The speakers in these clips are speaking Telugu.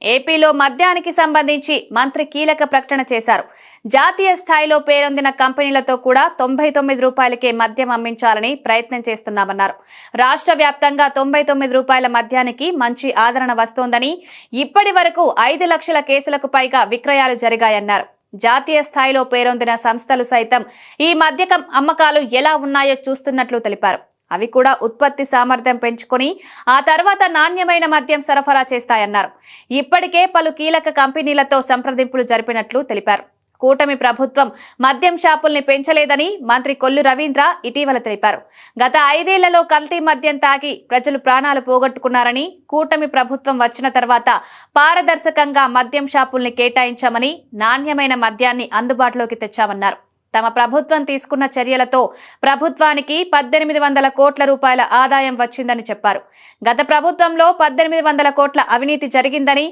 ఏపీలో మద్యానికి సంబంధించి మంత్రి కీలక ప్రకటన చేశారు. జాతీయ స్థాయిలో పేరొందిన కంపెనీలతో కూడా 99 రూపాయలకే మద్యం అమ్మించాలని ప్రయత్నం చేస్తున్నామన్నారు. రాష్ట్ర వ్యాప్తంగా 99 రూపాయల మద్యానికి మంచి ఆదరణ వస్తోందని, ఇప్పటి వరకు 5 లక్షల కేసులకు పైగా విక్రయాలు జరిగాయన్నారు. జాతీయ స్థాయిలో పేరొందిన సంస్థలు సైతం ఈ మద్యకం అమ్మకాలు ఎలా ఉన్నాయో చూస్తున్నట్లు తెలిపారు. అవి కూడా ఉత్పత్తి సామర్థ్యం పెంచుకొని ఆ తర్వాత నాణ్యమైన మద్యం సరఫరా చేస్తాయన్నారు. ఇప్పటికే పలు కీలక కంపెనీలతో సంప్రదింపులు జరిపినట్లు తెలిపారు. కూటమి ప్రభుత్వం మద్యం షాపుల్ని పెంచలేదని మంత్రి కొల్లు రవీంద్ర ఇటీవల తెలిపారు. గత 5 ఏళ్లలో కల్తీ మద్యం తాగి ప్రజలు ప్రాణాలు పోగొట్టుకున్నారని, కూటమి ప్రభుత్వం వచ్చిన తర్వాత పారదర్శకంగా మద్యం షాపుల్ని కేటాయించామని, నాణ్యమైన మద్యాన్ని అందుబాటులోకి తెచ్చామన్నారు. తమ ప్రభుత్వం తీసుకున్న చర్యలతో ప్రభుత్వానికి 1800 కోట్ల రూపాయల ఆదాయం వచ్చిందని చెప్పారు. గత ప్రభుత్వంలో 1800 కోట్ల అవినీతి జరిగిందని,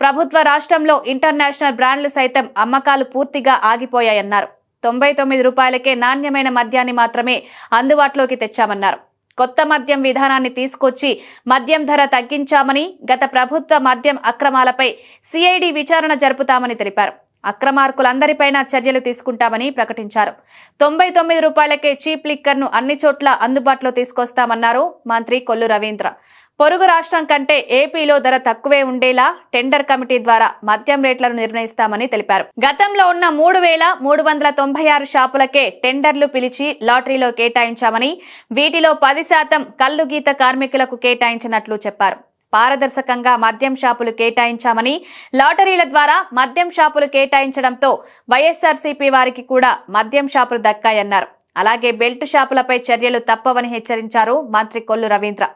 ప్రభుత్వ రాష్ట్రంలో ఇంటర్నేషనల్ బ్రాండ్లు సైతం అమ్మకాలు పూర్తిగా ఆగిపోయాయన్నారు. 99 రూపాయలకే నాణ్యమైన మద్యాన్ని మాత్రమే అందుబాటులోకి తెచ్చామన్నారు. కొత్త మద్యం విధానాన్ని తీసుకొచ్చి మద్యం ధర తగ్గించామని, గత ప్రభుత్వ మద్యం అక్రమాలపై సిఐడి విచారణ జరుపుతామని తెలిపారు. అక్రమార్కులందరిపైన చర్యలు తీసుకుంటామని ప్రకటించారు. 99 రూపాయలకే చీప్ లిక్కర్ ను అన్ని చోట్ల అందుబాటులో తీసుకొస్తామన్నారు మంత్రి కొల్లు రవీంద్ర. పొరుగు రాష్ట్రం కంటే ఏపీలో ధర తక్కువే ఉండేలా టెండర్ కమిటీ ద్వారా మద్యం రేట్లను నిర్ణయిస్తామని తెలిపారు. గతంలో ఉన్న 3396 షాపులకే టెండర్లు పిలిచి లాటరీలో కేటాయించామని, వీటిలో 10% కల్లు గీత కార్మికులకు కేటాయించినట్లు చెప్పారు. పారదర్శకంగా మద్యం షాపులు కేటాయించామని, లాటరీల ద్వారా మద్యం షాపులు కేటాయించడంతో వైఎస్ఆర్సీపీ వారికి కూడా మద్యం షాపులు దక్కాయన్నారు. అలాగే బెల్ట్ షాపులపై చర్యలు తప్పవని హెచ్చరించారు మంత్రి కొల్లు రవీంద్ర.